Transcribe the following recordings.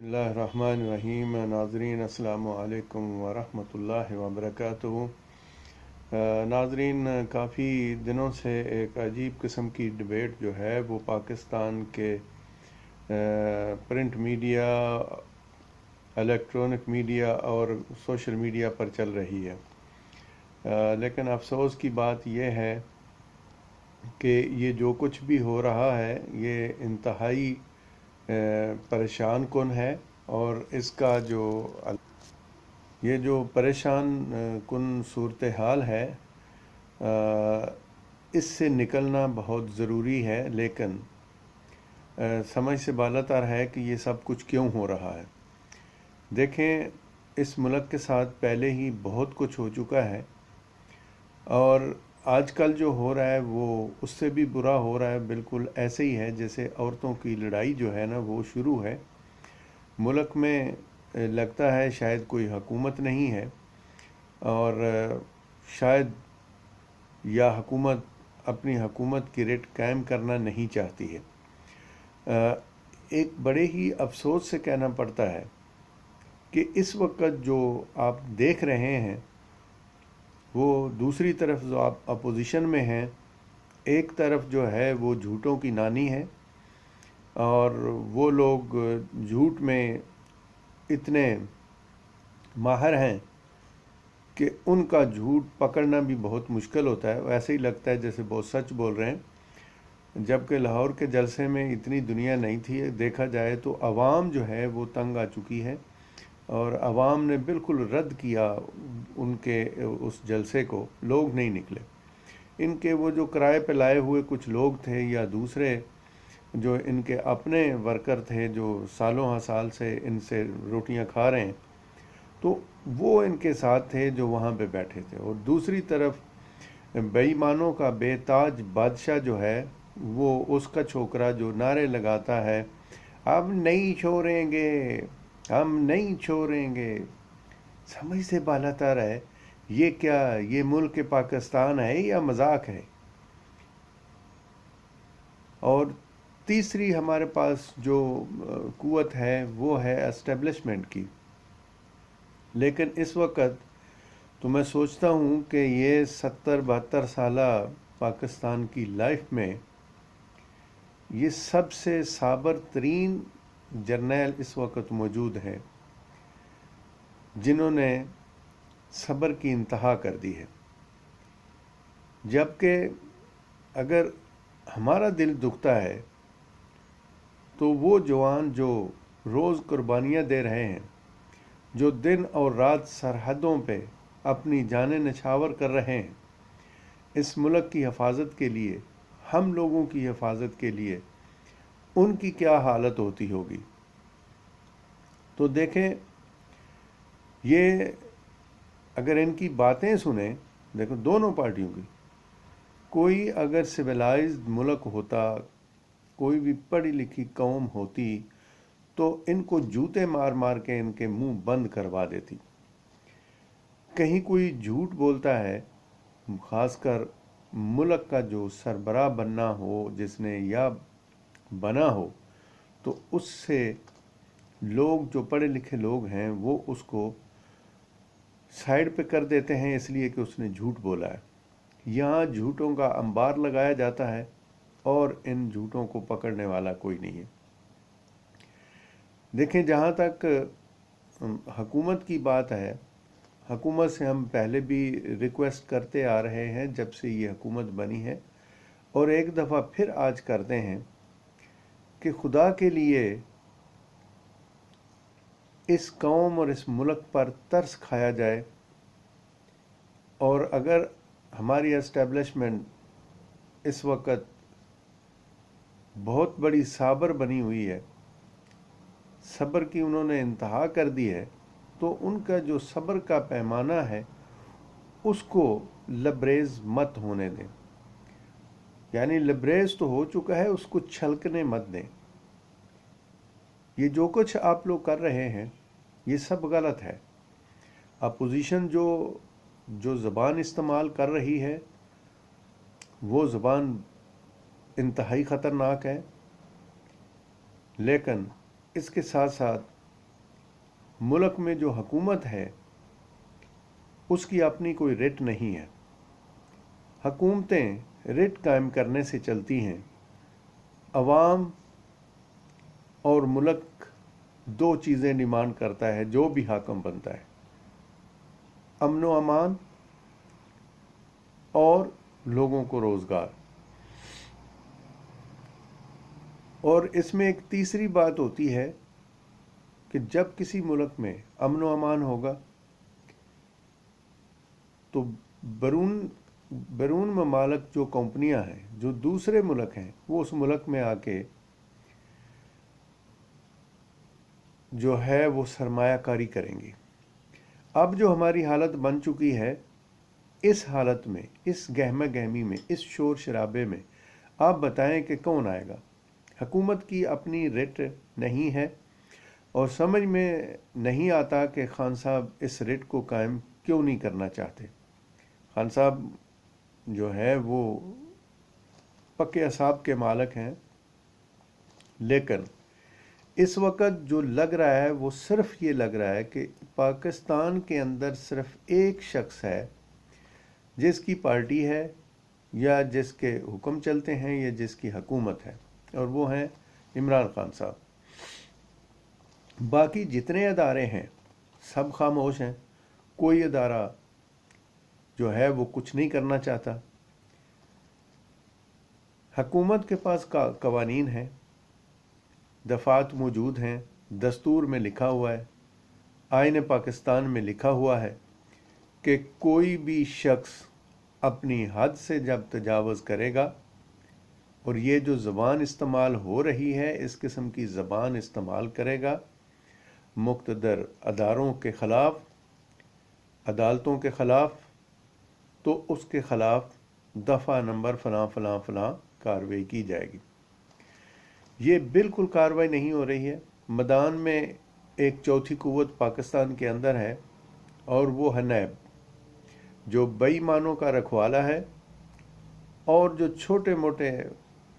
बिस्मिल्लाहिर्रहमानिर्रहीम। नाज़रीन अस्सलामु अलैकुम वरहमतुल्लाहि वबरकातुहू। नाज़रीन, काफ़ी दिनों से एक अजीब किस्म की डिबेट जो है वो पाकिस्तान के प्रिंट मीडिया, इलेक्ट्रॉनिक मीडिया और सोशल मीडिया पर चल रही है। लेकिन अफसोस की बात यह है कि ये जो कुछ भी हो रहा है ये इंतहाई परेशान कुन है। और इसका जो परेशान कुन सूरत हाल है, इससे निकलना बहुत ज़रूरी है। लेकिन समझ से बालातर है कि ये सब कुछ क्यों हो रहा है। देखें, इस मुल्क के साथ पहले ही बहुत कुछ हो चुका है और आजकल जो हो रहा है वो उससे भी बुरा हो रहा है। बिल्कुल ऐसे ही है जैसे औरतों की लड़ाई जो है ना वो शुरू है मुल्क में। लगता है शायद कोई हुकूमत नहीं है और शायद या हुकूमत अपनी हुकूमत की रेट कायम करना नहीं चाहती है। एक बड़े ही अफसोस से कहना पड़ता है कि इस वक्त जो आप देख रहे हैं वो दूसरी तरफ जो आप अपोजिशन में हैं, एक तरफ जो है वो झूठों की नानी है और वो लोग झूठ में इतने माहिर हैं कि उनका झूठ पकड़ना भी बहुत मुश्किल होता है। वैसे ही लगता है जैसे बहुत सच बोल रहे हैं, जबकि लाहौर के जलसे में इतनी दुनिया नहीं थी। देखा जाए तो अवाम जो है वो तंग आ चुकी है और अवाम ने बिल्कुल रद्द किया उनके उस जलसे को। लोग नहीं निकले। इनके वो जो किराए पे लाए हुए कुछ लोग थे या दूसरे जो इनके अपने वर्कर थे जो सालों हाँ साल से इनसे रोटियां खा रहे हैं, तो वो इनके साथ थे जो वहाँ पे बैठे थे। और दूसरी तरफ बेईमानों का बेताज बादशाह जो है वो उसका छोकरा जो नारे लगाता है, अब नहीं छोड़ेंगे, हम नहीं छोड़ेंगे। समझ से बालातर है। ये क्या, ये मुल्क पाकिस्तान है या मजाक है। और तीसरी हमारे पास जो कुव्वत है वो है एस्टेब्लिशमेंट की। लेकिन इस वक्त तो मैं सोचता हूँ कि ये 70-72 साला पाकिस्तान की लाइफ में ये सबसे साबर तरीन जर्नैल इस वक्त मौजूद हैं जिन्होंने सब्र की इंतहा कर दी है। जबकि अगर हमारा दिल दुखता है तो वो जवान जो रोज़ कुर्बानियाँ दे रहे हैं, जो दिन और रात सरहदों पे अपनी जानें निछावर कर रहे हैं इस मुल्क की हिफाजत के लिए, हम लोगों की हिफाजत के लिए, उनकी क्या हालत होती होगी। तो देखें, ये अगर इनकी बातें सुने, देखो दोनों पार्टियों की, कोई अगर सिविलाइज्ड मुल्क होता, कोई भी पढ़ी लिखी कौम होती तो इनको जूते मार मार के इनके मुंह बंद करवा देती। कहीं कोई झूठ बोलता है, खासकर मुल्क का जो सरबराह बनना हो जिसने या बना हो, तो उससे लोग जो पढ़े लिखे लोग हैं वो उसको साइड पे कर देते हैं इसलिए कि उसने झूठ बोला है। यहाँ झूठों का अंबार लगाया जाता है और इन झूठों को पकड़ने वाला कोई नहीं है। देखें, जहाँ तक हुकूमत की बात है, हुकूमत से हम पहले भी रिक्वेस्ट करते आ रहे हैं जब से ये हुकूमत बनी है, और एक दफ़ा फिर आज करते हैं कि खुदा के लिए इस कौम और इस मुल्क पर तरस खाया जाए। और अगर हमारी एस्टेब्लिशमेंट इस वक्त बहुत बड़ी साबर बनी हुई है, सब्र की उन्होंने इंतहा कर दी है, तो उनका जो सब्र का पैमाना है उसको लबरेज मत होने दें। यानी लबरेज तो हो चुका है, उसको छलकने मत दें। ये जो कुछ आप लोग कर रहे हैं ये सब गलत है। अपोजिशन जो ज़बान इस्तेमाल कर रही है वो ज़बान इंतहाई ख़तरनाक है। लेकिन इसके साथ साथ मुल्क में जो हुकूमत है उसकी अपनी कोई रिट नहीं है। हुकूमतें रिट कायम करने से चलती हैं। अवाम और मुल्क दो चीज़ें डिमांड करता है जो भी हाकम बनता है, अमन व अमान और लोगों को रोज़गार। और इसमें एक तीसरी बात होती है कि जब किसी मुल्क में अमन व अमान होगा तो बैरून ममालक जो कंपनियां हैं, जो दूसरे मुल्क हैं, वो उस मुल्क में आके जो है वो सरमायाकारी करेंगी। अब जो हमारी हालत बन चुकी है, इस हालत में, इस गहमा गहमी में, इस शोर शराबे में आप बताएं कि कौन आएगा। हुकूमत की अपनी रिट नहीं है और समझ में नहीं आता कि खान साहब इस रिट को कायम क्यों नहीं करना चाहते। खान साहब जो है वो पक्के असाब के मालिक हैं, लेकिन इस वक्त जो लग रहा है वो सिर्फ ये लग रहा है कि पाकिस्तान के अंदर सिर्फ एक शख्स है जिसकी पार्टी है या जिसके हुक्म चलते हैं या जिसकी हुकूमत है, और वो हैं इमरान खान साहब। बाकी जितने अदारे हैं सब खामोश हैं। कोई अदारा जो है वो कुछ नहीं करना चाहता। हुकूमत के पास कवानीन हैं, दफात मौजूद हैं, दस्तूर में लिखा हुआ है, आईन पाकिस्तान में लिखा हुआ है कि कोई भी शख्स अपनी हद से जब तजावज़ करेगा, और ये जो ज़बान इस्तेमाल हो रही है इस किस्म की ज़बान इस्तेमाल करेगा मुक़्तदर अदारों के ख़िलाफ़, अदालतों के ख़िलाफ़, तो उसके ख़िलाफ़ दफ़ा नंबर फ़लाँ फ़लाँ फ़लाँ कार्रवाई की जाएगी। ये बिल्कुल कार्रवाई नहीं हो रही है। मैदान में एक चौथी कुव्वत पाकिस्तान के अंदर है और वो है नैब, जो बेईमानों का रखवाला है और जो छोटे मोटे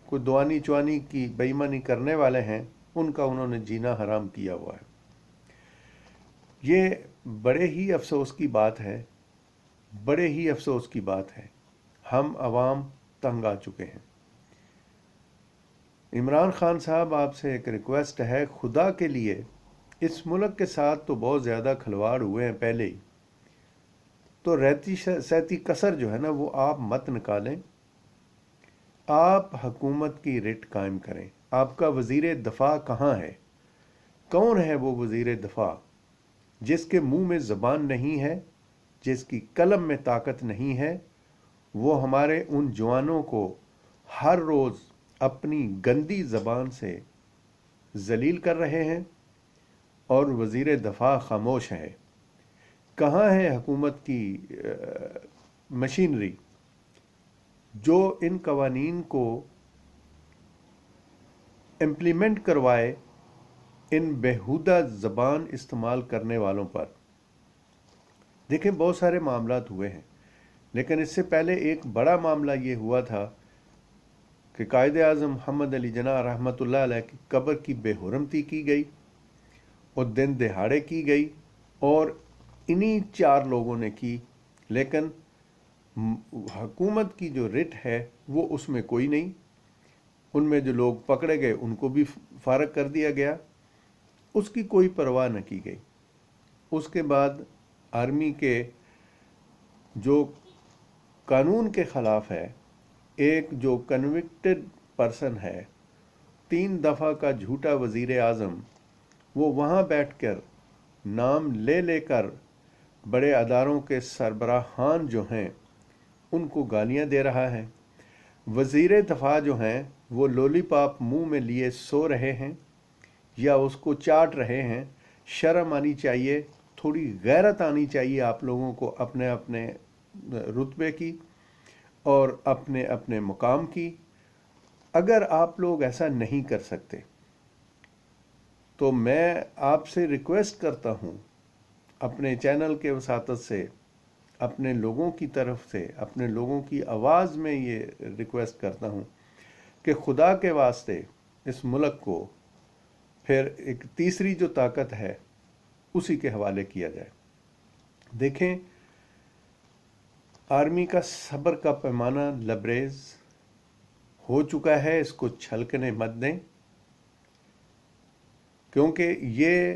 कोई दुआनी चुआनी की बेईमानी करने वाले हैं उनका उन्होंने जीना हराम किया हुआ है। ये बड़े ही अफसोस की बात है, बड़े ही अफसोस की बात है। हम अवाम तंग आ चुके हैं। इमरान खान साहब, आपसे एक रिक्वेस्ट है, खुदा के लिए इस मुल्क के साथ तो बहुत ज़्यादा खिलवाड़ हुए हैं पहले ही, तो रहती सहती कसर जो है ना वो आप मत निकालें। आप हुकूमत की रिट कायम करें। आपका वज़ीर दफ़ा कहाँ है? कौन है वो वज़ीर दफ़ा जिसके मुंह में ज़बान नहीं है, जिसकी कलम में ताकत नहीं है? वो हमारे उन जवानों को हर रोज़ अपनी गंदी ज़बान से जलील कर रहे हैं और वज़ीर दफ़ा खामोश है। कहाँ है हुकूमत की मशीनरी जो इन कवानीन को इम्प्लीमेंट करवाए इन बेहुदा ज़बान इस्तेमाल करने वालों पर? देखें, बहुत सारे मामलात हुए हैं, लेकिन इससे पहले एक बड़ा मामला ये हुआ था कि कायदे आज़म मोहम्मद अली जिन्ना रहमतुल्लाह अलैह की कब्र की बेहुरमती की गई और दिन दिहाड़े की गई, और इन्हीं 4 लोगों ने की। लेकिन हुकूमत की जो रिट है वो उसमें कोई नहीं। उनमें जो लोग पकड़े गए उनको भी फारग कर दिया गया, उसकी कोई परवाह न की गई। उसके बाद आर्मी के जो कानून के ख़िलाफ़ है, एक जो कन्विक्टेड पर्सन है, 3 दफ़ा का झूठा वज़ीर आज़म, वो वहाँ बैठकर नाम ले लेकर बड़े अदारों के सरबराहान जो हैं उनको गालियाँ दे रहा है। वज़ीर दफ़ा जो हैं वो लॉलीपॉप मुंह में लिए सो रहे हैं या उसको चाट रहे हैं। शर्म आनी चाहिए, थोड़ी गैरत आनी चाहिए आप लोगों को अपने अपने रुतबे की और अपने अपने मुकाम की। अगर आप लोग ऐसा नहीं कर सकते तो मैं आपसे रिक्वेस्ट करता हूँ, अपने चैनल के वसातत से, अपने लोगों की तरफ से, अपने लोगों की आवाज़ में ये रिक्वेस्ट करता हूँ कि खुदा के वास्ते इस मुल्क को, फिर एक तीसरी जो ताकत है उसी के हवाले किया जाए। देखें, आर्मी का सब्र का पैमाना लबरेज हो चुका है, इसको छलकने मत दें, क्योंकि ये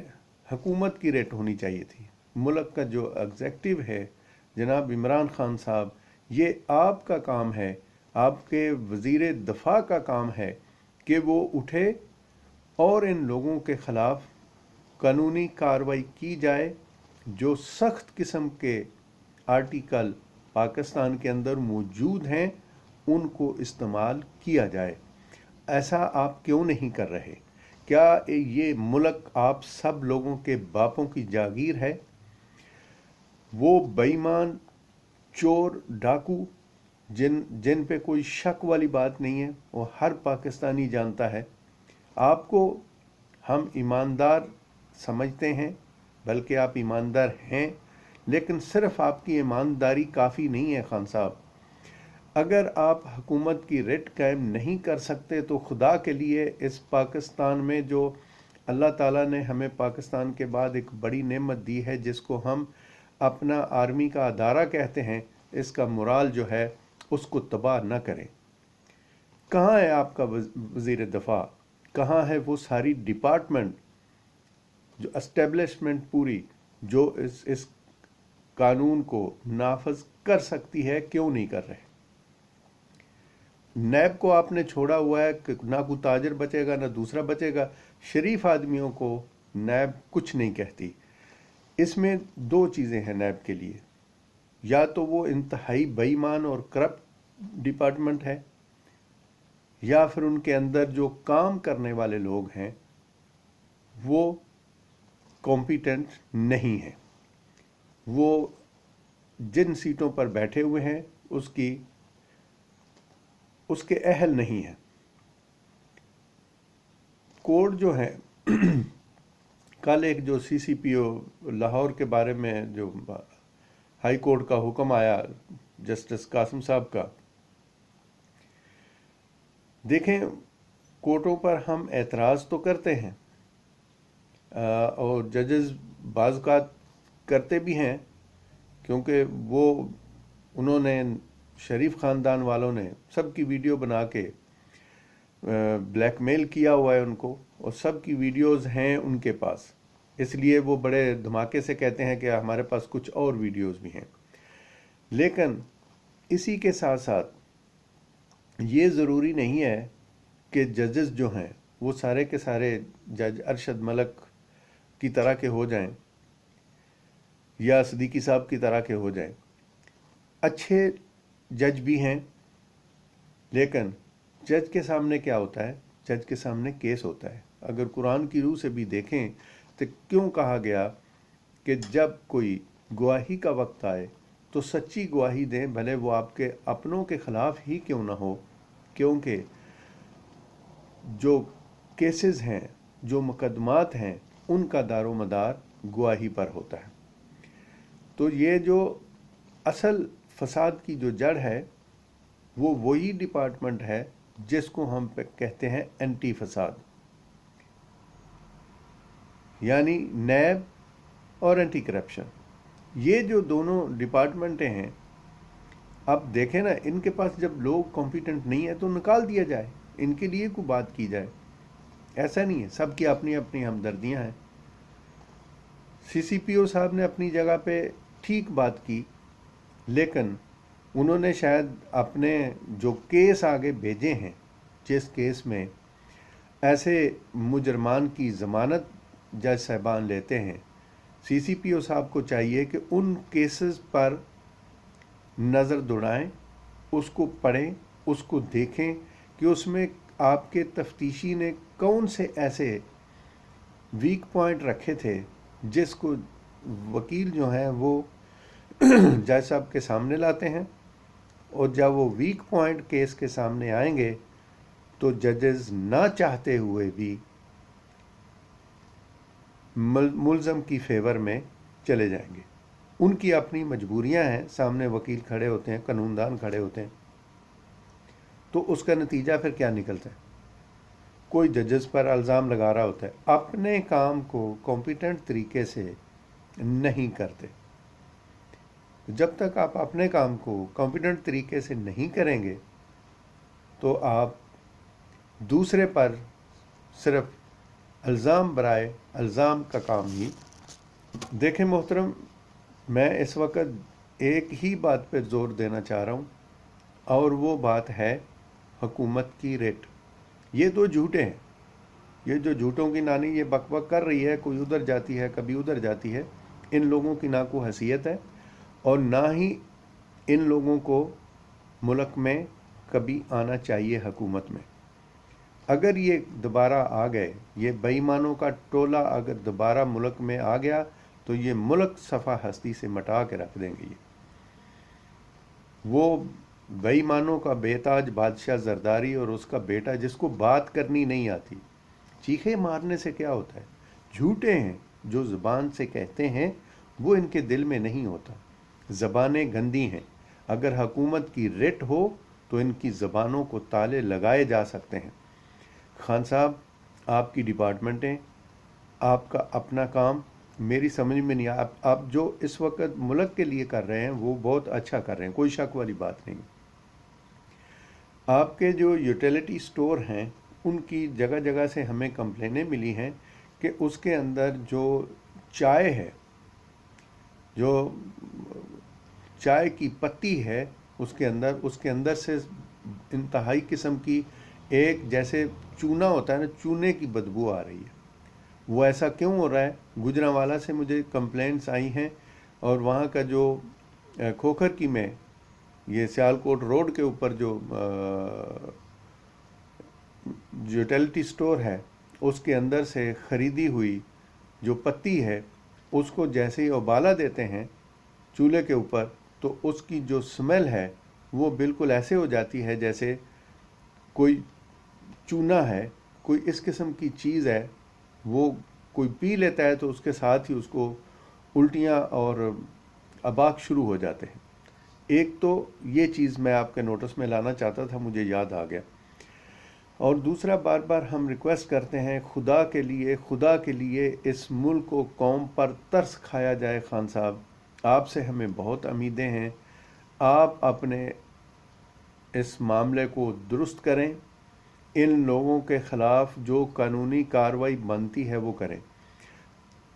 हुकूमत की रेट होनी चाहिए थी। मुल्क का जो एग्जेक्टिव है जनाब इमरान खान साहब, ये आपका काम है, आपके वज़ीर दफ़ा का काम है कि वो उठे और इन लोगों के ख़िलाफ़ कानूनी कार्रवाई की जाए। जो सख्त किस्म के आर्टिकल पाकिस्तान के अंदर मौजूद हैं उनको इस्तेमाल किया जाए। ऐसा आप क्यों नहीं कर रहे? क्या ये मुल्क आप सब लोगों के बापों की जागीर है? वो बेईमान, चोर, डाकू जिन पे कोई शक वाली बात नहीं है, वो हर पाकिस्तानी जानता है। आपको हम ईमानदार समझते हैं, बल्कि आप ईमानदार हैं, लेकिन सिर्फ आपकी ईमानदारी काफ़ी नहीं है खान साहब। अगर आप हुकूमत की रेट कायम नहीं कर सकते तो खुदा के लिए इस पाकिस्तान में जो अल्लाह ताला ने हमें पाकिस्तान के बाद एक बड़ी नेमत दी है, जिसको हम अपना आर्मी का अदारा कहते हैं, इसका मोराल जो है उसको तबाह न करें। कहाँ है आपका वज़ीर दफ़ा? कहाँ है वो सारी डिपार्टमेंट, जो एस्टेब्लिशमेंट पूरी, जो इस कानून को नाफज कर सकती है? क्यों नहीं कर रहे? नैब को आपने छोड़ा हुआ है कि ना कोई ताजर बचेगा ना दूसरा बचेगा। शरीफ आदमियों को नैब कुछ नहीं कहती। इसमें दो चीज़ें हैं नैब के लिए, या तो वो इंतहाई बेईमान और करप्ट डिपार्टमेंट है, या फिर उनके अंदर जो काम करने वाले लोग हैं वो कॉम्पिटेंट नहीं है। वो जिन सीटों पर बैठे हुए हैं उसके अहल नहीं है। कोर्ट जो है कल एक जो सीसीपीओ लाहौर के बारे में जो हाई कोर्ट का हुक्म आया जस्टिस कासिम साहब का, देखें, कोर्टों पर हम एतराज़ तो करते हैं और जजेस बाज़ करते भी हैं, क्योंकि उन्होंने शरीफ ख़ानदान वालों ने सबकी वीडियो बना के ब्लैकमेल किया हुआ है उनको, और सबकी वीडियोस हैं उनके पास, इसलिए वो बड़े धमाके से कहते हैं कि हमारे पास कुछ और वीडियोस भी हैं। लेकिन इसी के साथ साथ ये ज़रूरी नहीं है कि जजेस जो हैं वो सारे के सारे जज अरशद मलिक की तरह के हो जाएं या सिद्दीकी साहब की तरह के हो जाएं। अच्छे जज भी हैं, लेकिन जज के सामने क्या होता है? जज के सामने केस होता है। अगर कुरान की रूह से भी देखें तो क्यों कहा गया कि जब कोई गवाही का वक्त आए तो सच्ची गवाही दें, भले वो आपके अपनों के ख़िलाफ़ ही क्यों ना हो, क्योंकि जो केसेस हैं, जो मुकदमात हैं, उनका दारोमदार गवाही पर होता है। तो ये जो असल फसाद की जो जड़ है वो वही डिपार्टमेंट है जिसको हम कहते हैं एंटी फसाद, यानी नैब और एंटी करप्शन। ये जो दोनों डिपार्टमेंटें हैं, अब देखें ना, इनके पास जब लोग कॉम्पिटेंट नहीं है तो निकाल दिया जाए, इनके लिए कोई बात की जाए। ऐसा नहीं है, सबकी अपनी अपनी हमदर्दियां हैं। सीसीपीओ साहब ने अपनी जगह पे ठीक बात की, लेकिन उन्होंने शायद अपने जो केस आगे भेजे हैं, जिस केस में ऐसे मुजरमान की ज़मानत जज साहबान लेते हैं, सीसीपीओ साहब को चाहिए कि उन केसेस पर नज़र दौड़ाएं, उसको पढ़ें, उसको देखें कि उसमें आपके तफ्तीशी ने कौन से ऐसे वीक पॉइंट रखे थे जिसको वकील जो हैं वो जज साहब के सामने लाते हैं, और जब वो वीक पॉइंट केस के सामने आएंगे तो जजेस ना चाहते हुए भी मुल्ज़म की फेवर में चले जाएंगे। उनकी अपनी मजबूरियां हैं, सामने वकील खड़े होते हैं, कानूनदान खड़े होते हैं, तो उसका नतीजा फिर क्या निकलता है? कोई जजेस पर इल्ज़ाम लगा रहा होता है, अपने काम को कॉम्पिटेंट तरीके से नहीं करते। जब तक आप अपने काम को कॉम्पिटेंट तरीके से नहीं करेंगे तो आप दूसरे पर सिर्फ इल्ज़ाम बराए इल्ज़ाम का काम ही। देखें मोहतरम, मैं इस वक्त एक ही बात पर ज़ोर देना चाह रहा हूँ, और वो बात है हुकूमत की रेट। ये दो झूठे हैं, ये जो झूठों की नानी ये बकबक कर रही है, कोई उधर जाती है कभी उधर जाती है, इन लोगों की ना को हैसियत है और ना ही इन लोगों को मुल्क में कभी आना चाहिए हुकूमत में। अगर ये दोबारा आ गए, ये बेईमानों का टोला अगर दोबारा मुल्क में आ गया तो ये मुल्क सफ़ा हस्ती से मटा के रख देंगे। ये वो बेईमानों का बेताज बादशाह जरदारी और उसका बेटा जिसको बात करनी नहीं आती, चीखे मारने से क्या होता है। झूठे हैं, जो ज़ुबान से कहते हैं वो इनके दिल में नहीं होता। ज़बानें गंदी हैं, अगर हुकूमत की रिट हो तो इनकी ज़बानों को ताले लगाए जा सकते हैं। खान साहब, आपकी डिपार्टमेंटें, आपका अपना काम मेरी समझ में नहीं। आप जो इस वक्त मुल्क के लिए कर रहे हैं वो बहुत अच्छा कर रहे हैं, कोई शक वाली बात नहीं। आपके जो यूटिलिटी स्टोर हैं उनकी जगह जगह से हमें कंप्लेनें मिली हैं कि उसके अंदर जो चाय है, जो चाय की पत्ती है, उसके अंदर से इंतहाई किस्म की एक जैसे चूना होता है ना, चूने की बदबू आ रही है। वो ऐसा क्यों हो रहा है? गुजरांवाला से मुझे कंप्लेंट्स आई हैं, और वहाँ का जो खोखर की में ये सियालकोट रोड के ऊपर जो यूटिलिटी स्टोर है उसके अंदर से ख़रीदी हुई जो पत्ती है उसको जैसे ही उबाला देते हैं चूल्हे के ऊपर तो उसकी जो स्मेल है वो बिल्कुल ऐसे हो जाती है जैसे कोई चूना है, कोई इस किस्म की चीज़ है। वो कोई पी लेता है तो उसके साथ ही उसको उल्टियाँ और अबाक शुरू हो जाते हैं। एक तो ये चीज़ मैं आपके नोटिस में लाना चाहता था, मुझे याद आ गया। और दूसरा, बार बार हम रिक्वेस्ट करते हैं, खुदा के लिए इस मुल्क को कौम पर तरस खाया जाए। खान साहब, आपसे हमें बहुत उम्मीदें हैं, आप अपने इस मामले को दुरुस्त करें, इन लोगों के ख़िलाफ़ जो कानूनी कार्रवाई बनती है वो करें।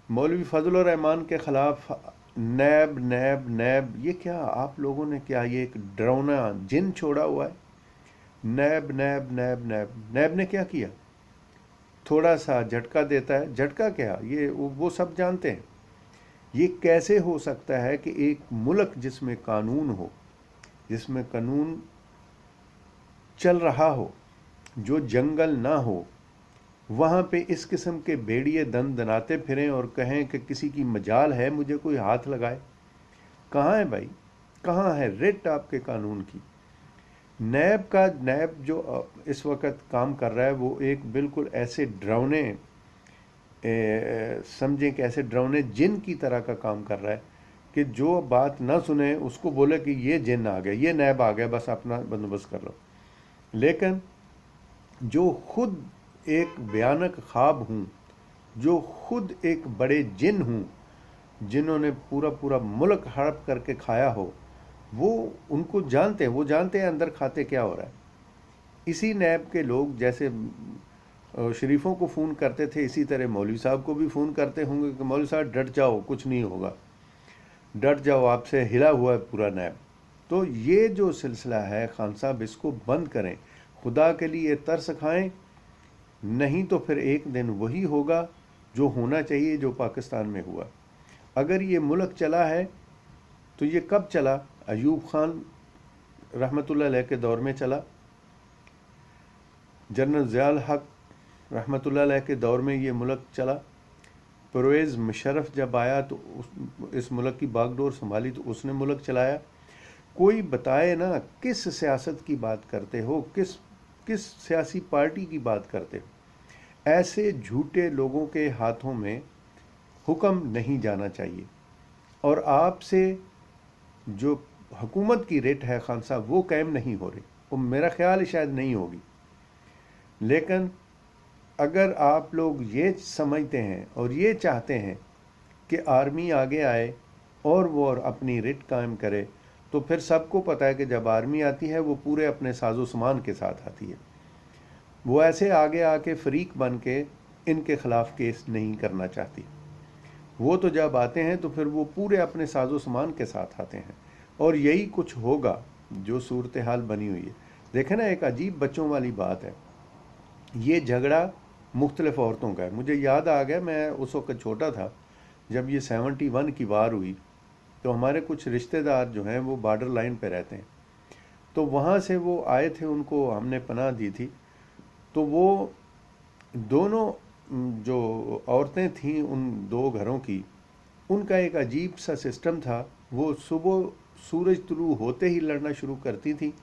मौलवी फजल रहमान के ख़िलाफ़ नैब ये क्या आप लोगों ने क्या ये एक डरावना जिन छोड़ा हुआ है? नैब ने क्या किया? थोड़ा सा झटका देता है। झटका क्या, ये वो सब जानते हैं। ये कैसे हो सकता है कि एक मुल्क जिसमें कानून हो, जिसमें कानून चल रहा हो, जो जंगल ना हो, वहाँ पे इस किस्म के भेड़िए दनाते फिरें और कहें कि किसी की मजाल है मुझे कोई हाथ लगाए। कहाँ है भाई, कहाँ है रिट आपके कानून की? नैब जो इस वक्त काम कर रहा है वो एक बिल्कुल ऐसे डरावने, समझें कि ऐसे डरावने जिन की तरह का काम कर रहा है कि जो बात ना सुने उसको बोले कि ये जिन आ गया, ये नैब आ गया, बस अपना बंदोबस्त कर लो। लेकिन जो खुद एक भयानक ख्वाब हूँ, जो खुद एक बड़े जिन हूँ, जिन्होंने पूरा मुल्क हड़प करके खाया हो, वो उनको जानते हैं, वो जानते हैं अंदर खाते क्या हो रहा है। इसी नैब के लोग जैसे शरीफों को फ़ोन करते थे, इसी तरह मौलवी साहब को भी फ़ोन करते होंगे कि मौलवी साहब डट जाओ, कुछ नहीं होगा, डट जाओ, आपसे हिला हुआ है पूरा नैब। तो ये जो सिलसिला है खान साहब, इसको बंद करें, खुदा के लिए तरस खाएं, नहीं तो फिर एक दिन वही होगा जो होना चाहिए, जो पाकिस्तान में हुआ। अगर ये मुल्क चला है तो ये कब चला? अयूब खान रहमतुल्लाह अलैह के दौर में चला, जनरल ज़ियाउल हक रहमतुल्लाह अलैह के दौर में ये मुल्क चला। परवेज़ मुशर्रफ जब आया तो इस मुल्क की बागडोर संभाली तो उसने मुल्क चलाया। कोई बताए ना किस सियासत की बात करते हो, किस सियासी पार्टी की बात करते हो। ऐसे झूठे लोगों के हाथों में हुक्म नहीं जाना चाहिए। और आपसे जो हुकूमत की रेट है खान साहब वो कायम नहीं हो रही, वो मेरा ख्याल शायद नहीं होगी। लेकिन अगर आप लोग ये समझते हैं और ये चाहते हैं कि आर्मी आगे आए और वो अपनी रिट कायम करे, तो फिर सबको पता है कि जब आर्मी आती है वो पूरे अपने साजो सामान के साथ आती है। वो ऐसे आगे आके फरीक बन के इनके ख़िलाफ़ केस नहीं करना चाहती। वो तो जब आते हैं तो फिर वो पूरे अपने साजो सामान के साथ आते हैं, और यही कुछ होगा जो सूरत हाल बनी हुई है। देखें ना, एक अजीब बच्चों वाली बात है। ये झगड़ा मुख्तलिफ औरतों का है। मुझे याद आ गया, मैं उस वक्त छोटा था जब ये 71 की वार हुई, तो हमारे कुछ रिश्तेदार जो हैं वो बॉर्डर लाइन पे रहते हैं, तो वहाँ से वो आए थे, उनको हमने पनाह दी थी। तो वो दोनों जो औरतें थीं उन दो घरों की, उनका एक अजीब सा सिस्टम था। वो सुबह सूरज तुलू होते ही लड़ना शुरू करती थी।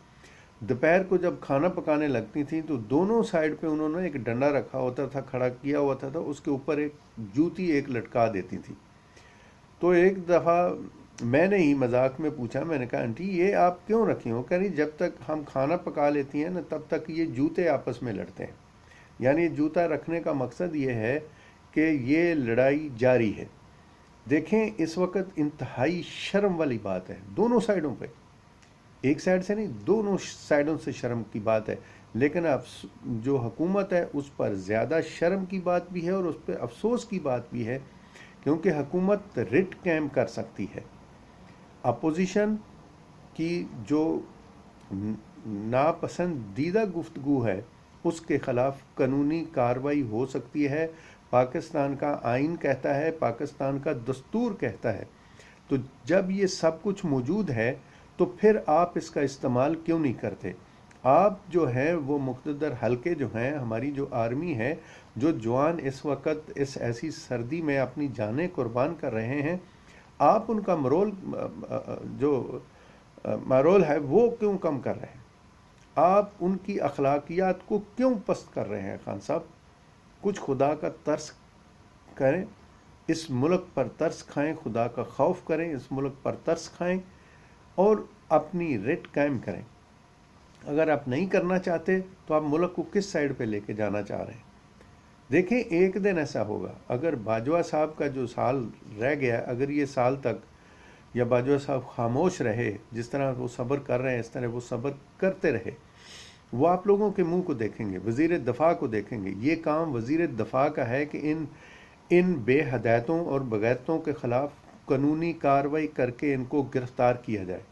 दोपहर को जब खाना पकाने लगती थी तो दोनों साइड पे उन्होंने एक डंडा रखा होता था, खड़ा किया हुआ था, उसके ऊपर एक जूती एक लटका देती थी। तो एक दफ़ा मैंने ही मजाक में पूछा, मैंने कहा आंटी ये आप क्यों रखी हो? कह रही जब तक हम खाना पका लेती हैं ना तब तक ये जूते आपस में लड़ते हैं। यानी जूता रखने का मकसद ये है कि ये लड़ाई जारी है। देखें, इस वक्त इंतहाई शर्म वाली बात है दोनों साइडों पे, एक साइड से नहीं, दोनों साइडों से शर्म की बात है। लेकिन अब जो हुकूमत है उस पर ज़्यादा शर्म की बात भी है और उस पर अफसोस की बात भी है, क्योंकि हुकूमत रिट कैम कर सकती है। अपोजिशन की जो नापसंदीदा गुफ्तगू है उसके ख़िलाफ़ कानूनी कार्रवाई हो सकती है। पाकिस्तान का आइन कहता है, पाकिस्तान का दस्तूर कहता है। तो जब ये सब कुछ मौजूद है तो फिर आप इसका इस्तेमाल क्यों नहीं करते? आप जो हैं वो मुक़्तदर हल्के जो हैं, हमारी जो आर्मी है, जो जवान इस वक्त इस ऐसी सर्दी में अपनी जानें कुर्बान कर रहे हैं, आप उनका मरोल है वो क्यों कम कर रहे हैं? आप उनकी अखलाकियात को क्यों पस्त कर रहे हैं? खान साहब, कुछ खुदा का तरस करें, इस मुल्क पर तरस खाएं, खुदा का खौफ करें, इस मुल्क पर तरस खाएं और अपनी रिट कायम करें। अगर आप नहीं करना चाहते तो आप मुल्क को किस साइड पे लेके जाना चाह रहे हैं? देखें, एक दिन ऐसा होगा, अगर बाजवा साहब का जो साल रह गया, अगर ये साल तक या बाजवा साहब खामोश रहे, जिस तरह वो सब्र कर रहे हैं इस तरह वो सब्र करते रहे, वो आप लोगों के मुंह को देखेंगे, वज़ीर दफ़ा को देखेंगे। ये काम वज़ीर दफ़ा का है कि इन बेहदायतों और बगैरतों के ख़िलाफ़ कानूनी कार्रवाई करके इनको गिरफ़्तार किया जाए।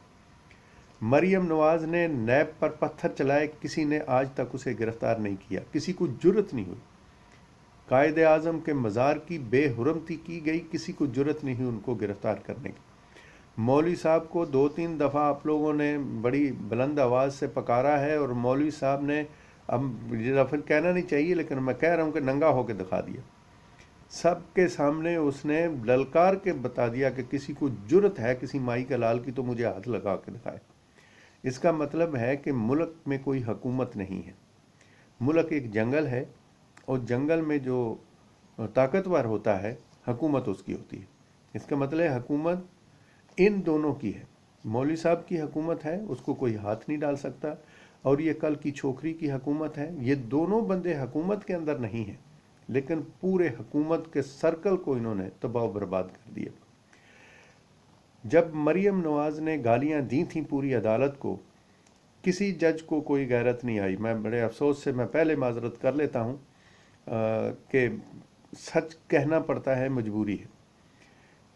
मरियम नवाज़ ने नैब पर पत्थर चलाए, किसी ने आज तक उसे गिरफ़्तार नहीं किया, किसी को जुर्रत नहीं हुई। कायदे आज़म के मज़ार की बेहुरमती की गई, किसी को जुर्रत नहीं हुई उनको गिरफ़्तार करने की। मौलवी साहब को 2-3 दफ़ा आप लोगों ने बड़ी बुलंद आवाज़ से पकारा है और मौलवी साहब ने, अब ये फिर कहना नहीं चाहिए लेकिन मैं कह रहा हूँ कि नंगा होकर दिखा दिया। सबके सामने उसने ललकार के बता दिया कि किसी को जुर्रत है किसी माई का लाल की तो मुझे हाथ लगा के दिखाए। इसका मतलब है कि मुल्क में कोई हुकूमत नहीं है। मुल्क एक जंगल है और जंगल में जो ताकतवर होता है हुकूमत उसकी होती है। इसका मतलब है हुकूमत इन दोनों की है। मौलवी साहब की हुकूमत है, उसको कोई हाथ नहीं डाल सकता, और ये कल की छोकरी की हुकूमत है। ये दोनों बंदे हुकूमत के अंदर नहीं हैं, लेकिन पूरे हुकूमत के सर्कल को इन्होंने तबाह बर्बाद कर दिया। जब मरियम नवाज़ ने गालियां दी थी पूरी अदालत को, किसी जज को कोई गैरत नहीं आई। मैं बड़े अफसोस से मैं पहले माजरत कर लेता हूँ कि सच कहना पड़ता है, मजबूरी है।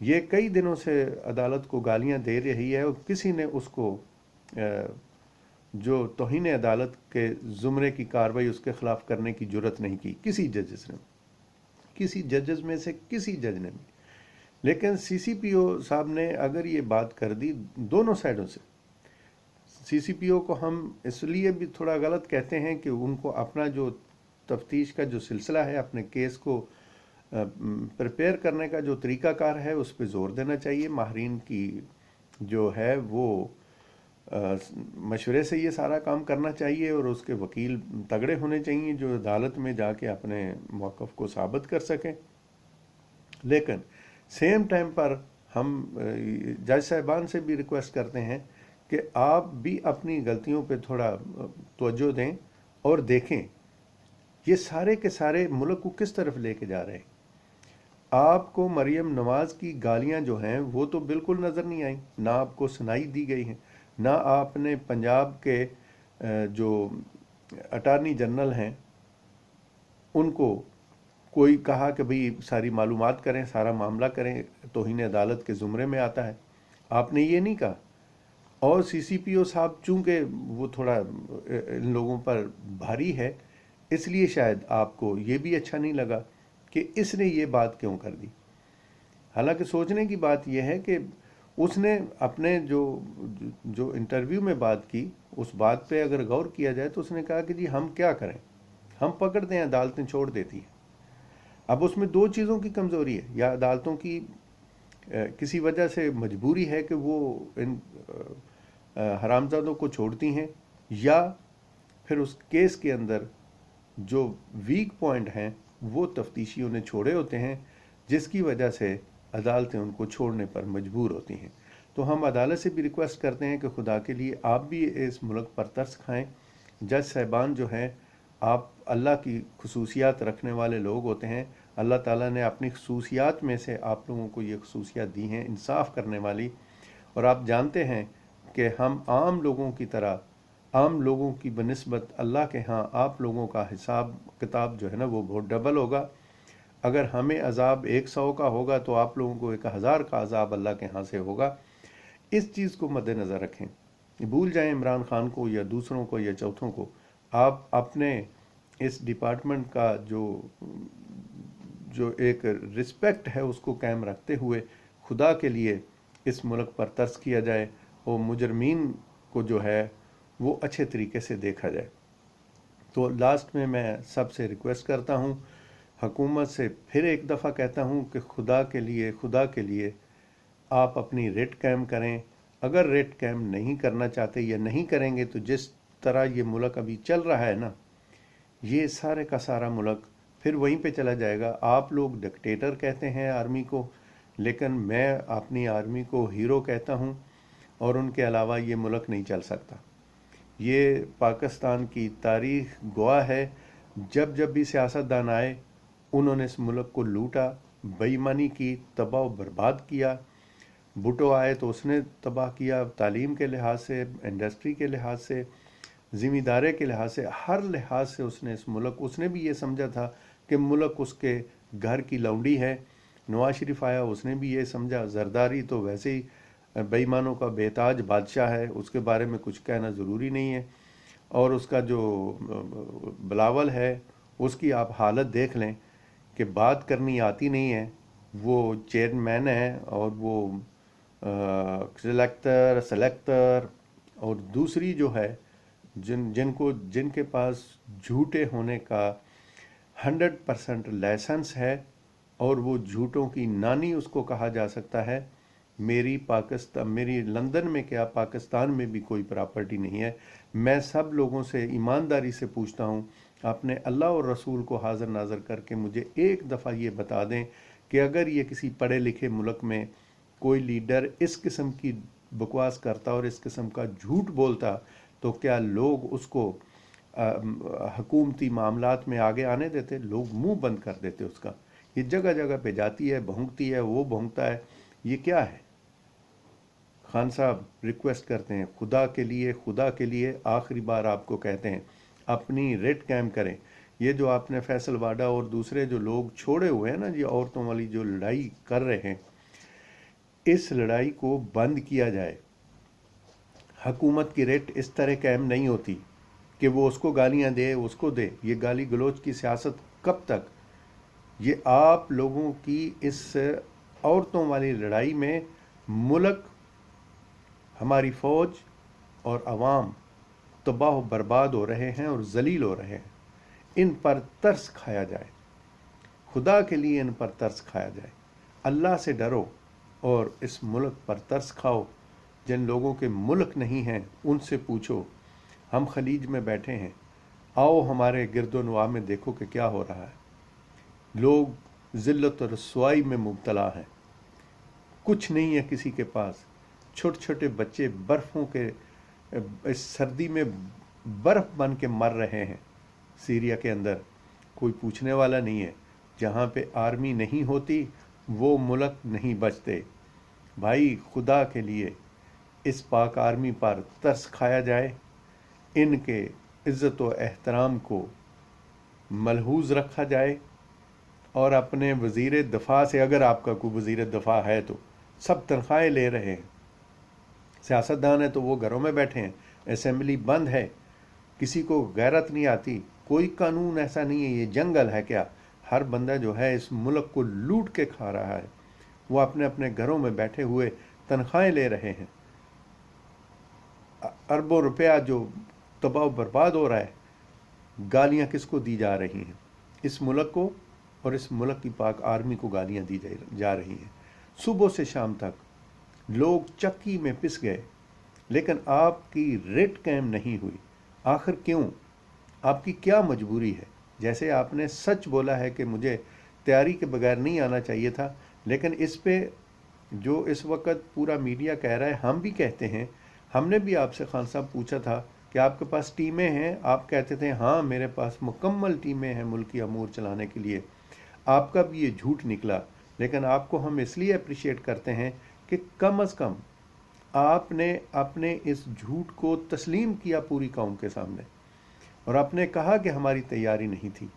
ये कई दिनों से अदालत को गालियां दे रही है और किसी ने उसको जो तौहीन अदालत के ज़ुमरे की कार्रवाई उसके ख़िलाफ़ करने की जुर्रत नहीं की, किसी जजेस में से किसी जज ने भी। लेकिन CCPO साहब ने अगर ये बात कर दी दोनों साइडों से, CCPO को हम इसलिए भी थोड़ा गलत कहते हैं कि उनको अपना जो तफ्तीश का जो सिलसिला है, अपने केस को प्रिपेयर करने का जो तरीक़ाकार है उस पर ज़ोर देना चाहिए। माहरीन की जो है वो मशवरे से ये सारा काम करना चाहिए और उसके वकील तगड़े होने चाहिए जो अदालत में जाके अपने मौक़िफ़ को साबित कर सकें। लेकिन सेम टाइम पर हम जज साहिबान से भी रिक्वेस्ट करते हैं कि आप भी अपनी गलतियों पे थोड़ा तवज्जो दें और देखें ये सारे के सारे मुल्क को किस तरफ लेके जा रहे हैं। आपको मरियम नवाज की गालियां जो हैं वो तो बिल्कुल नज़र नहीं आई, ना आपको सुनाई दी गई हैं, ना आपने पंजाब के जो अटार्नी जनरल हैं उनको कोई कहा कि भाई सारी मालूमात करें, सारा मामला करें, तौहीन अदालत के ज़ुमरे में आता है। आपने ये नहीं कहा। और सीसीपीओ साहब चूंकि वो थोड़ा इन लोगों पर भारी है, इसलिए शायद आपको ये भी अच्छा नहीं लगा कि इसने ये बात क्यों कर दी। हालांकि सोचने की बात यह है कि उसने अपने जो जो इंटरव्यू में बात की, उस बात पे अगर गौर किया जाए तो उसने कहा कि जी हम क्या करें, हम पकड़ दें, अदालतें छोड़ देती हैं। अब उसमें दो चीज़ों की कमज़ोरी है, या अदालतों की किसी वजह से मजबूरी है कि वो इन हरामजादों को छोड़ती हैं, या फिर उस केस के अंदर जो वीक पॉइंट हैं वो तफ्तीशियों ने छोड़े होते हैं, जिसकी वजह से अदालतें उनको छोड़ने पर मजबूर होती हैं। तो हम अदालत से भी रिक्वेस्ट करते हैं कि खुदा के लिए आप भी इस मुल्क पर तरस खाएं। जज साहिबान जो हैं, आप अल्लाह की खसूसियात रखने वाले लोग होते हैं। अल्लाह ताला ने अपनी खसूसियात में से आप लोगों को ये खसूसियात दी हैं, इंसाफ करने वाली। और आप जानते हैं कि हम आम लोगों की तरह, आम लोगों की बनिस्बत अल्लाह के यहाँ आप लोगों का हिसाब किताब जो है ना वो बहुत डबल होगा। अगर हमें अजाब 100 का होगा तो आप लोगों को 1000 का अजाब अल्लाह के यहाँ से होगा। इस चीज़ को मद्देनज़र रखें। भूल जाएं इमरान खान को या दूसरों को या चौथों को। आप अपने इस डिपार्टमेंट का जो जो एक रिस्पेक्ट है उसको कायम रखते हुए खुदा के लिए इस मुल्क पर तरस किया जाए और मुजरमीन को जो है वो अच्छे तरीके से देखा जाए। तो लास्ट में मैं सबसे रिक्वेस्ट करता हूँ, हुकूमत से फिर एक दफ़ा कहता हूँ कि खुदा के लिए आप अपनी रेट कायम करें। अगर रेट कायम नहीं करना चाहते या नहीं करेंगे तो जिस तरह ये मुल्क अभी चल रहा है ना, ये सारे का सारा मुल्क फिर वहीं पे चला जाएगा। आप लोग डिक्टेटर कहते हैं आर्मी को, लेकिन मैं अपनी आर्मी को हीरो कहता हूँ, और उनके अलावा ये मुल्क नहीं चल सकता। ये पाकिस्तान की तारीख गवाह है, जब जब भी सियासतदान आए उन्होंने इस मुल्क को लूटा, बेईमानी की, तबाह व बर्बाद किया। भुट्टो आए तो उसने तबाह किया, तालीम के लिहाज से, इंडस्ट्री के लिहाज से, ज़िम्मेदारी के लिहाज से, हर लिहाज से उसने इस मुल्क, उसने भी ये समझा था कि मुल्क उसके घर की लौंडी है। नवाज शरीफ आया, उसने भी ये समझा। जरदारी तो वैसे ही बेईमानों का बेताज बादशाह है, उसके बारे में कुछ कहना ज़रूरी नहीं है। और उसका जो बिलावल है, उसकी आप हालत देख लें कि बात करनी आती नहीं है। वो चेयरमैन है और वो सेलेक्टर और दूसरी जो है जिनके पास झूठे होने का 100% लाइसेंस है, और वो झूठों की नानी उसको कहा जा सकता है। मेरी लंदन में क्या, पाकिस्तान में भी कोई प्रॉपर्टी नहीं है। मैं सब लोगों से ईमानदारी से पूछता हूँ, आपने अल्लाह और रसूल को हाजिर नाजर करके मुझे एक दफ़ा ये बता दें कि अगर ये किसी पढ़े लिखे मुल्क में कोई लीडर इस किस्म की बकवास करता और इस किस्म का झूठ बोलता, तो क्या लोग उसको हुकूमती मामलात में आगे आने देते? लोग मुंह बंद कर देते उसका। ये जगह जगह पे जाती है, भौंकती है, वो भौंकता है, ये क्या है? खान साहब रिक्वेस्ट करते हैं, खुदा के लिए आखिरी बार आपको कहते हैं, अपनी रेट कायम करें। ये जो आपने फैसल वाडा और दूसरे जो लोग छोड़े हुए हैं ना, ये औरतों वाली जो लड़ाई कर रहे हैं, इस लड़ाई को बंद किया जाए। हुकूमत की रेट इस तरह कायम नहीं होती कि वो उसको गालियां दे, उसको दे। ये गाली गलोच की सियासत कब तक? ये आप लोगों की इस औरतों वाली लड़ाई में मुल्क, हमारी फ़ौज और अवाम तबाह बर्बाद हो रहे हैं और जलील हो रहे हैं। इन पर तरस खाया जाए, खुदा के लिए इन पर तरस खाया जाए। अल्लाह से डरो और इस मुल्क पर तरस खाओ। जिन लोगों के मुल्क नहीं हैं उनसे पूछो, हम खलीज में बैठे हैं, आओ हमारे गिरदोनवा में देखो कि क्या हो रहा है। लोग ज़िल्लत और रसवाई में मुब्तला हैं, कुछ नहीं है किसी के पास। छोटे छोटे बच्चे बर्फ़ों के इस सर्दी में बर्फ़ बन के मर रहे हैं सीरिया के अंदर। कोई पूछने वाला नहीं है। जहाँ पे आर्मी नहीं होती वो मुल्क नहीं बचते। भाई खुदा के लिए इस पाक आर्मी पर तरस खाया जाए, इनके इज़्ज़त व एहतराम को मलहूज़ रखा जाए, और अपने वज़ीर दफ़ा से, अगर आपका कोई वज़ीर दफ़ा है तो, सब तनख्वाहें ले रहे हैं। सियासतदान है तो वो घरों में बैठे हैं, असेंबली बंद है, किसी को गैरत नहीं आती, कोई कानून ऐसा नहीं है। ये जंगल है क्या? हर बंदा जो है इस मुल्क को लूट के खा रहा है। वो अपने अपने घरों में बैठे हुए तनख्वाहें ले रहे हैं। अरबों रुपया जो तबाह बर्बाद हो रहा है, गालियां किसको दी जा रही हैं? इस मुल्क को, और इस मुल्क की पाक आर्मी को गालियां दी जा रही हैं। सुबह से शाम तक लोग चक्की में पिस गए, लेकिन आपकी रिट कायम नहीं हुई। आखिर क्यों? आपकी क्या मजबूरी है? जैसे आपने सच बोला है कि मुझे तैयारी के बगैर नहीं आना चाहिए था, लेकिन इस पे जो इस वक्त पूरा मीडिया कह रहा है, हम भी कहते हैं। हमने भी आपसे खान साहब पूछा था कि आपके पास टीमें हैं, आप कहते थे हाँ मेरे पास मुकम्मल टीमें हैं मुल्की अमूर चलाने के लिए। आपका भी ये झूठ निकला, लेकिन आपको हम इसलिए अप्रिशिएट करते हैं कि कम अज़ कम आपने अपने इस झूठ को तस्लीम किया पूरी कौम के सामने, और आपने कहा कि हमारी तैयारी नहीं थी।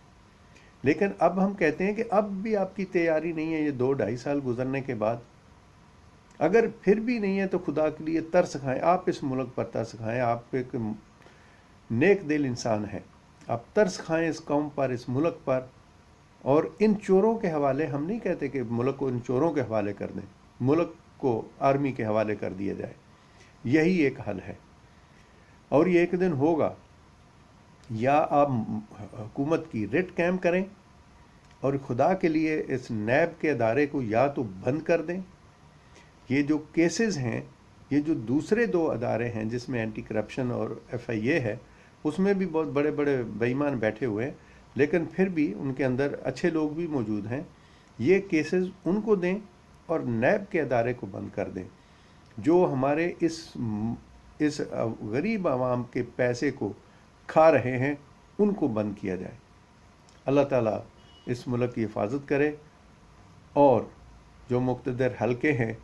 लेकिन अब हम कहते हैं कि अब भी आपकी तैयारी नहीं है। ये 2-2.5 साल गुजरने के बाद अगर फिर भी नहीं है तो खुदा के लिए तरस खाएं, आप इस मुल्क पर तरस खाएं। आप एक नेक दिल इंसान हैं, आप तरस खाएं इस कौम पर, इस मुल्क पर। और इन चोरों के हवाले, हम नहीं कहते कि मुल्क को इन चोरों के हवाले कर दें, मुल्क को आर्मी के हवाले कर दिया जाए, यही एक हल है। और ये एक दिन होगा, या आप हुकूमत की रिट कायम करें और खुदा के लिए इस नैब के अदारे को या तो बंद कर दें। ये जो केसेस हैं, ये जो दूसरे 2 अदारे हैं जिसमें एंटी करप्शन और FIA है, उसमें भी बहुत बड़े बड़े बेईमान बैठे हुए हैं, लेकिन फिर भी उनके अंदर अच्छे लोग भी मौजूद हैं। ये केसेस उनको दें और नैब के अदारे को बंद कर दें, जो हमारे इस गरीब आवाम के पैसे को खा रहे हैं, उनको बंद किया जाए। अल्लाह ताला इस मुल्क की हिफाजत करे, और जो मुक़्तदर हल्के हैं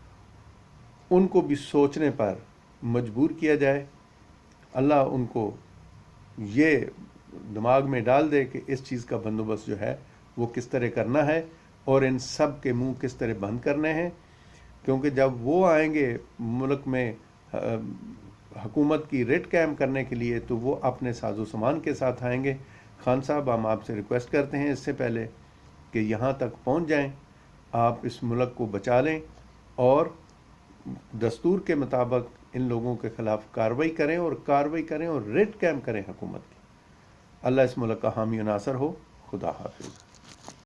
उनको भी सोचने पर मजबूर किया जाए। अल्लाह उनको ये दिमाग में डाल दे कि इस चीज़ का बंदोबस्त जो है वो किस तरह करना है, और इन सब के मुंह किस तरह बंद करने हैं। क्योंकि जब वो आएंगे मुल्क में हुकूमत की रिट कायम करने के लिए, तो वो अपने साजो सामान के साथ आएंगे। खान साहब, हम आपसे रिक्वेस्ट करते हैं इससे पहले कि यहाँ तक पहुँच जाएं, आप इस मुल्क को बचा लें और दस्तूर के मुताबिक इन लोगों के ख़िलाफ़ कार्रवाई करें, और रिट कायम करें हुकूमत की। अल्लाह इस मुल्क का हामी और नासर हो। खुदा हाफिज़।